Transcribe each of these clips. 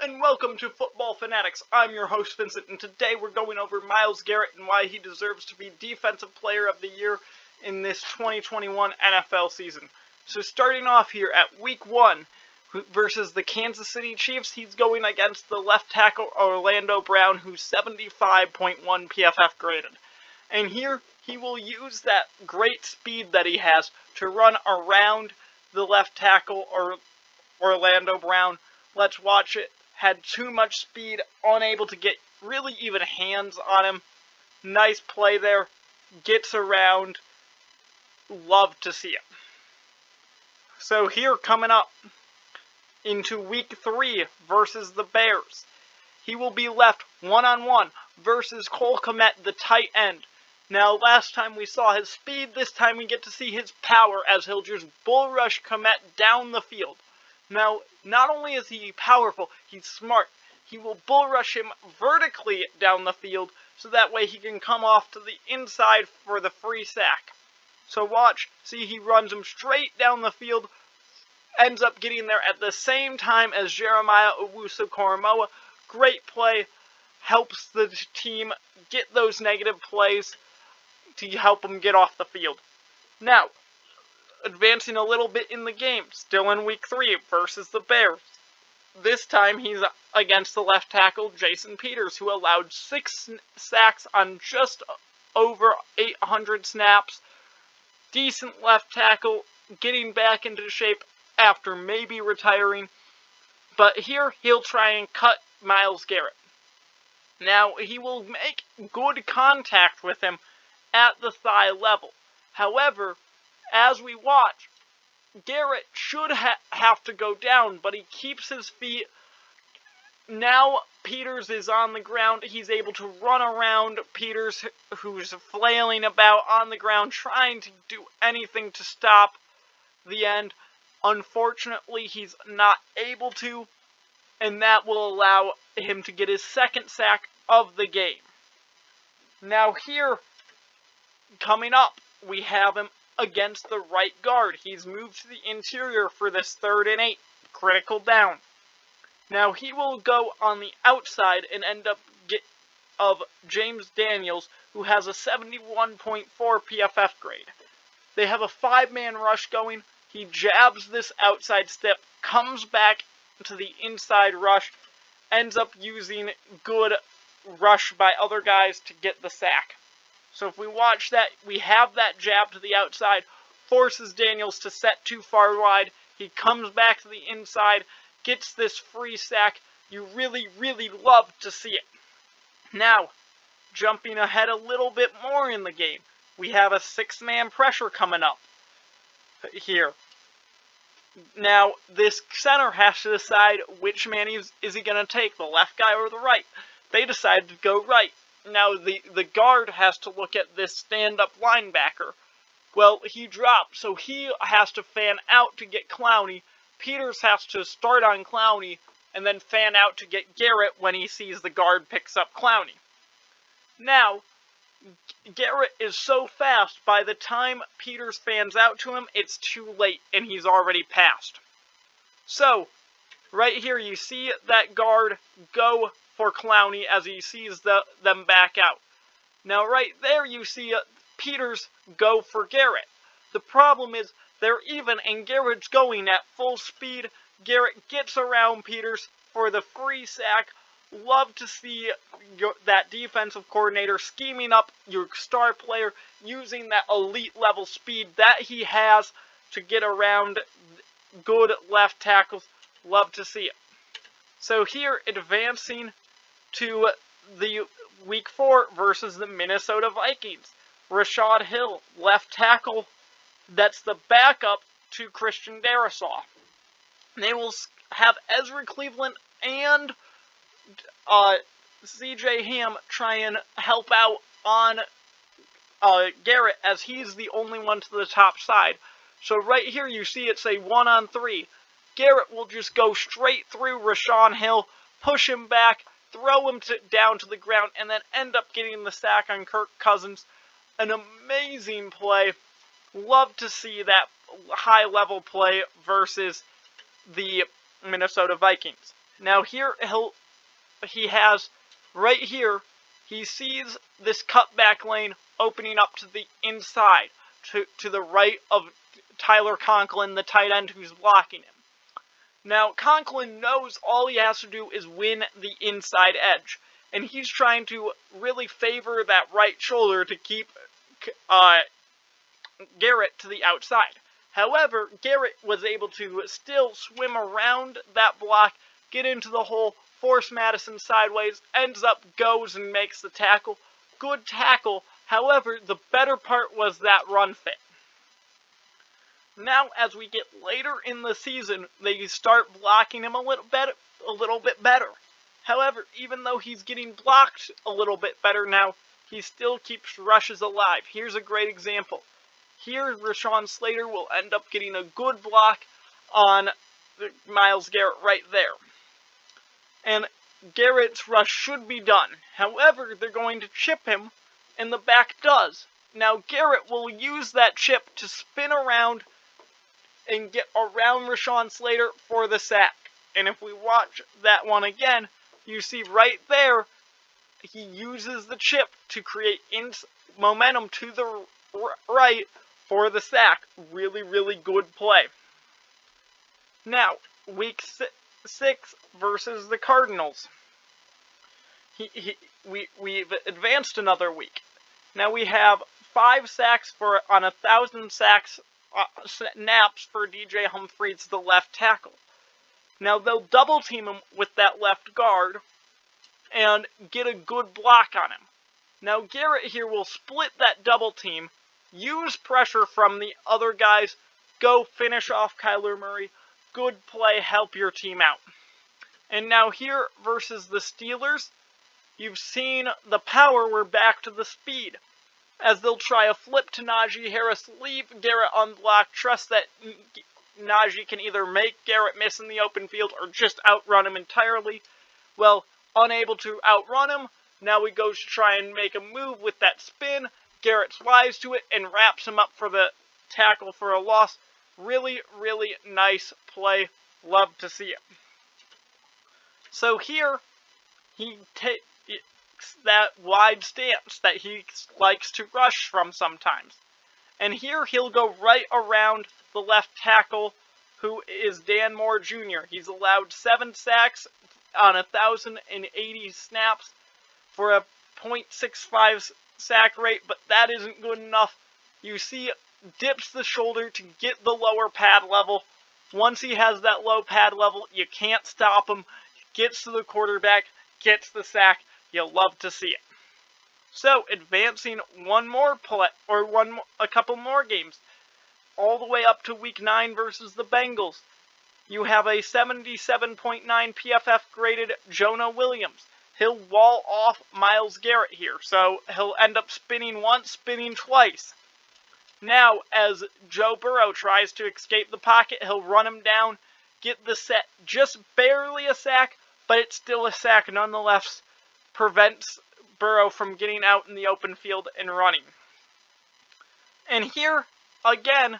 and welcome to Football Fanatics. I'm your host, Vincent, and today we're going over Myles Garrett and why he deserves to be Defensive Player of the Year in this 2021 NFL season. So starting off here at Week 1 versus the Kansas City Chiefs, he's going against the left tackle Orlando Brown, who's 75.1 PFF graded. And here, he will use that great speed that he has to run around the left tackle Orlando Brown. Let's watch it. Had too much speed, unable to get really even hands on him. Nice play there. Gets around. Love to see it. So here coming up into Week 3 versus the Bears. He will be left one-on-one versus Cole Kmet, the tight end. Now, last time we saw his speed, this time we get to see his power as he'll just bull rush Kmet down the field. Now, not only is he powerful, he's smart. He will bull rush him vertically down the field, so that way he can come off to the inside for the free sack. So watch, see he runs him straight down the field, ends up getting there at the same time as Jeremiah Owusu-Koramoah. Great play, helps the team get those negative plays to help them get off the field. Now, advancing a little bit in the game, still in Week 3 versus the Bears. This time he's against the left tackle, Jason Peters, who allowed 6 sacks on just over 800 snaps. Decent left tackle, getting back into shape after maybe retiring. But here, he'll try and cut Myles Garrett. Now, he will make good contact with him at the thigh level. However, as we watch, Garrett should have to go down, but he keeps his feet. Now Peters is on the ground. He's able to run around Peters, who's flailing about on the ground, trying to do anything to stop the end. Unfortunately, he's not able to, and that will allow him to get his second sack of the game. Now here, coming up, we have him against the right guard. He's moved to the interior for this 3rd and 8, critical down. Now he will go on the outside and end up of James Daniels, who has a 71.4 PFF grade. They have a 5-man rush going. He jabs this outside step, comes back to the inside rush, ends up using good rush by other guys to get the sack. So if we watch that, we have that jab to the outside, forces Daniels to set too far wide. He comes back to the inside, gets this free sack. You really, really love to see it. Now, jumping ahead a little bit more in the game, we have a 6-man pressure coming up here. Now, this center has to decide which man is he going to take, the left guy or the right. They decide to go right. Now, the guard has to look at this stand-up linebacker. Well, he dropped, so he has to fan out to get Clowney. Peters has to start on Clowney, and then fan out to get Garrett when he sees the guard picks up Clowney. Now, Garrett is so fast, by the time Peters fans out to him, it's too late, and he's already passed. So, right here, you see that guard go for Clowney as he sees them back out. Now right there you see Peters go for Garrett. The problem is they're even and Garrett's going at full speed. Garrett gets around Peters for the free sack. Love to see that defensive coordinator scheming up your star player using that elite level speed that he has to get around good left tackles. Love to see it. So here, advancing to the Week 4 versus the Minnesota Vikings. Rashad Hill, left tackle, that's the backup to Christian Darrisaw. They will have Ezra Cleveland and C.J. Ham try and help out on Garrett, as he's the only one to the top side. So right here you see it say 1-on-3. Garrett will just go straight through Rashad Hill, push him back, throw him down to the ground, and then end up getting the sack on Kirk Cousins. An amazing play. Love to see that high-level play versus the Minnesota Vikings. Now here he has right here, he sees this cutback lane opening up to the inside, to the right of Tyler Conklin, the tight end who's blocking him. Now, Conklin knows all he has to do is win the inside edge, and he's trying to really favor that right shoulder to keep Garrett to the outside. However, Garrett was able to still swim around that block, get into the hole, force Madison sideways, ends up, goes and makes the tackle. Good tackle. However, the better part was that run fit. Now, as we get later in the season, they start blocking him a little bit better. However, even though he's getting blocked a little bit better now, he still keeps rushes alive. Here's a great example. Here, Rashawn Slater will end up getting a good block on Myles Garrett right there. And Garrett's rush should be done. However, they're going to chip him, and the back does. Now, Garrett will use that chip to spin around and get around Rashawn Slater for the sack. And if we watch that one again, you see right there, he uses the chip to create momentum to the right for the sack. Really, really good play. Now, week 6 versus the Cardinals. We've advanced another week. Now we have 5 sacks on 1,000 sacks snaps for DJ Humphries, the left tackle. Now they'll double team him with that left guard and get a good block on him. Now Garrett here will split that double team, use pressure from the other guys, go finish off Kyler Murray. Good play, help your team out. And now here versus the Steelers, you've seen the power, we're back to the speed. As they'll try a flip to Najee Harris, leave Garrett unblocked, trust that Najee can either make Garrett miss in the open field or just outrun him entirely. Well, unable to outrun him, now he goes to try and make a move with that spin. Garrett's wise to it and wraps him up for the tackle for a loss. Really, really nice play. Love to see it. So here, he takes that wide stance that he likes to rush from sometimes. And here he'll go right around the left tackle, who is Dan Moore Jr. He's allowed 7 sacks on 1,080 snaps for a .65 sack rate, but that isn't good enough. You see, dips the shoulder to get the lower pad level. Once he has that low pad level, you can't stop him. Gets to the quarterback, gets the sack. You'll love to see it. So, advancing a couple more games, all the way up to Week 9 versus the Bengals. You have a 77.9 PFF graded Jonah Williams. He'll wall off Myles Garrett here, so he'll end up spinning once, spinning twice. Now, as Joe Burrow tries to escape the pocket, he'll run him down, get the set, just barely a sack, but it's still a sack nonetheless. Prevents Burrow from getting out in the open field and running. And here, again,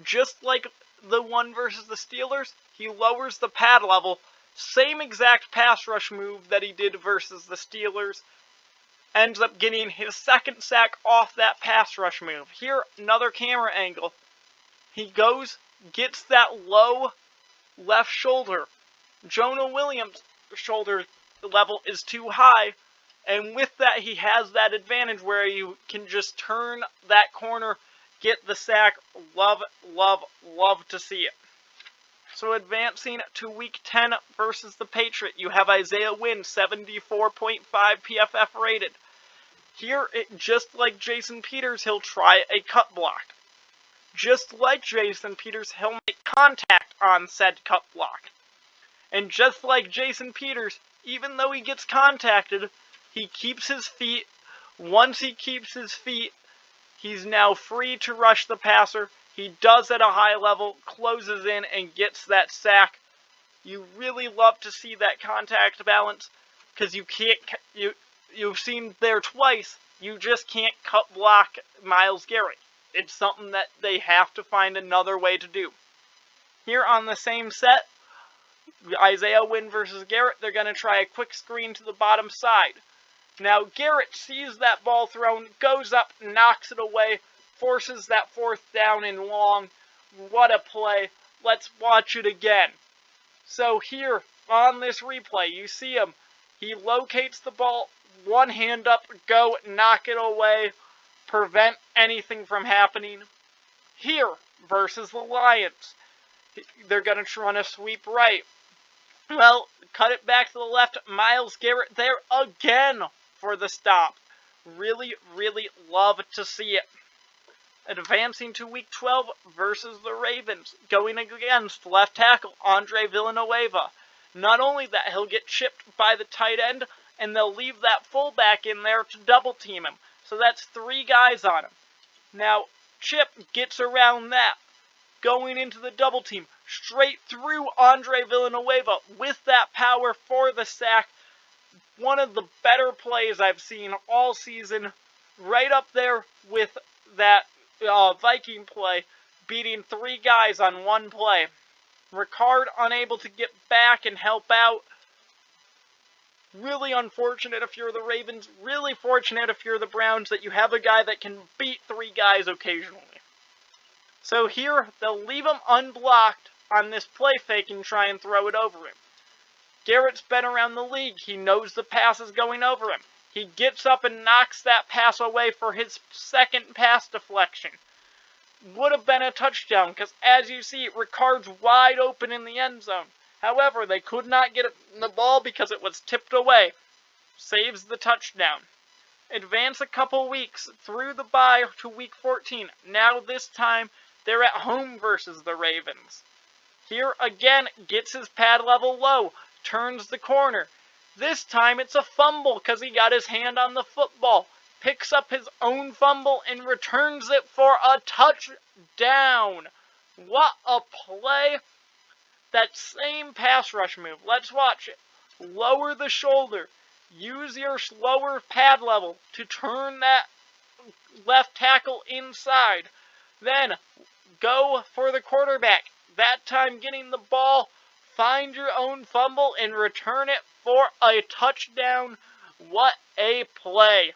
just like the one versus the Steelers, he lowers the pad level. Same exact pass rush move that he did versus the Steelers. Ends up getting his second sack off that pass rush move. Here, another camera angle. He goes, gets that low left shoulder. Jonah Williams' shoulder level is too high, and with that he has that advantage where you can just turn that corner, get the sack. Love, love, love to see it. So advancing to Week 10 versus the Patriot, you have Isaiah Wynn, 74.5 PFF rated. Here, just like Jason Peters, he'll try a cut block. Just like Jason Peters, he'll make contact on said cut block. And just like Jason Peters, even though he gets contacted, he keeps his feet. Once he keeps his feet, he's now free to rush the passer. He does at a high level, closes in, and gets that sack. You really love to see that contact balance, because you've seen there twice, you just can't cut block Myles Garrett. It's something that they have to find another way to do. Here on the same set, Isaiah Wynn versus Garrett, they're going to try a quick screen to the bottom side. Now, Garrett sees that ball thrown, goes up, knocks it away, forces that 4th down and long. What a play. Let's watch it again. So here, on this replay, you see him. He locates the ball, one hand up, go, knock it away, prevent anything from happening. Here, versus the Lions, they're going to run a sweep right. Well, cut it back to the left. Myles Garrett there again for the stop. Really, really love to see it. Advancing to Week 12 versus the Ravens, going against left tackle Andre Villanueva. Not only that, he'll get chipped by the tight end, and they'll leave that fullback in there to double team him. So that's 3 guys on him. Now, Chip gets around that, going into the double team, straight through Andre Villanueva with that power for the sack. One of the better plays I've seen all season, right up there with that Viking play, beating 3 guys on one play. Ricard unable to get back and help out. Really unfortunate if you're the Ravens. Really fortunate if you're the Browns that you have a guy that can beat 3 guys occasionally. So here, they'll leave him unblocked on this play fake and try and throw it over him. Garrett's been around the league. He knows the pass is going over him. He gets up and knocks that pass away for his 2nd pass deflection. Would have been a touchdown, because as you see, Ricard's wide open in the end zone. However, they could not get the ball because it was tipped away. Saves the touchdown. Advance a couple weeks through the bye to Week 14. Now this time, they're at home versus the Ravens. Here again, gets his pad level low, turns the corner. This time it's a fumble because he got his hand on the football. Picks up his own fumble and returns it for a touchdown. What a play. That same pass rush move. Let's watch it. Lower the shoulder. Use your slower pad level to turn that left tackle inside. Then go for the quarterback. That time getting the ball. Find your own fumble and return it for a touchdown. What a play.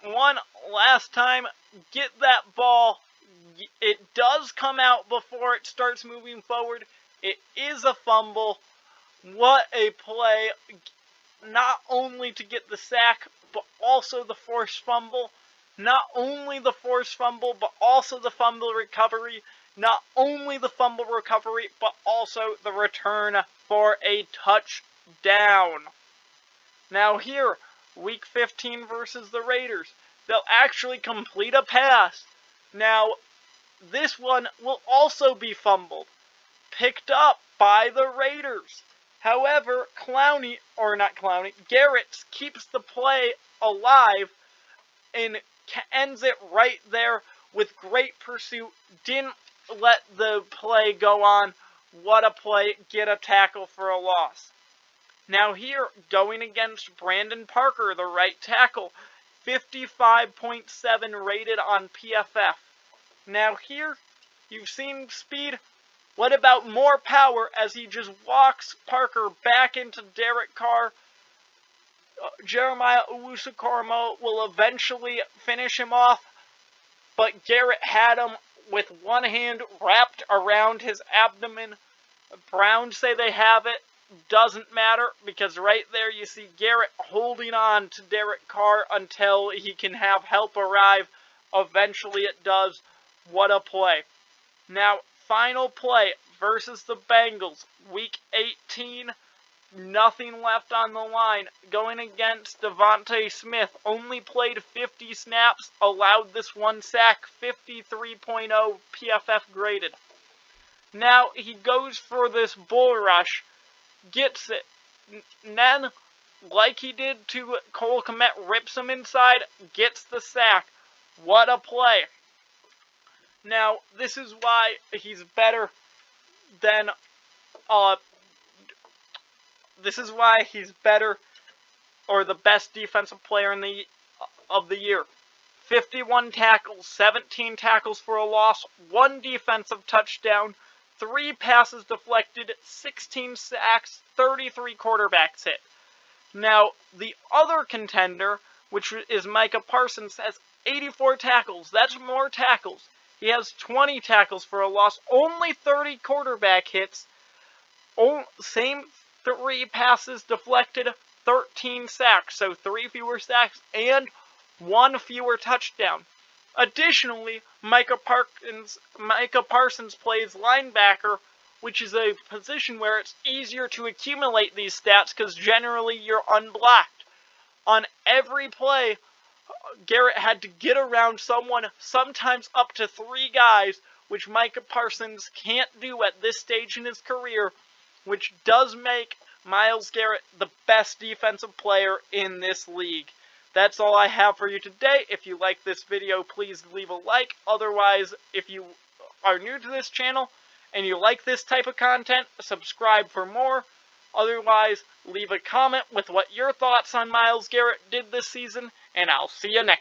One last time, get that ball. It does come out before it starts moving forward. It is a fumble. What a play. Not only to get the sack, but also the forced fumble. Not only the forced fumble, but also the fumble recovery. Not only the fumble recovery, but also the return for a touchdown. Now here, Week 15 versus the Raiders. They'll actually complete a pass. Now, this one will also be fumbled. Picked up by the Raiders. However, Garrett keeps the play alive and ends it right there with great pursuit. Didn't let the play go on. What a play. Get a tackle for a loss. Now here, going against Brandon Parker, the right tackle, 55.7 rated on PFF. Now here, you've seen speed. What about more power as he just walks Parker back into Derek Carr? Jeremiah Owusu-Koramoah will eventually finish him off, but Garrett had him with one hand wrapped around his abdomen. Browns say they have it. Doesn't matter, because right there you see Garrett holding on to Derek Carr until he can have help arrive. Eventually it does. What a play. Now, final play versus the Bengals. Week 18, nothing left on the line. Going against Devontae Smith. Only played 50 snaps, allowed this one sack, 53.0 PFF graded. Now, he goes for this bull rush. Gets it. Then, like he did to Cole Kmet, rips him inside, gets the sack. What a play. Now, this is why he's better than, or the best defensive player of the year. 51 tackles, 17 tackles for a loss, 1 defensive touchdown, 3 passes deflected, 16 sacks, 33 quarterbacks hit. Now, the other contender, which is Micah Parsons, has 84 tackles. That's more tackles. He has 20 tackles for a loss, only 30 quarterback hits, same 3 passes deflected, 13 sacks, so 3 fewer sacks and 1 fewer touchdown. Additionally, Micah Parsons plays linebacker, which is a position where it's easier to accumulate these stats because generally you're unblocked. On every play, Garrett had to get around someone, sometimes up to 3 guys, which Micah Parsons can't do at this stage in his career, which does make Myles Garrett the best defensive player in this league. That's all I have for you today. If you like this video, please leave a like. Otherwise, if you are new to this channel and you like this type of content, subscribe for more. Otherwise, leave a comment with what your thoughts on Myles Garrett did this season, and I'll see you next time.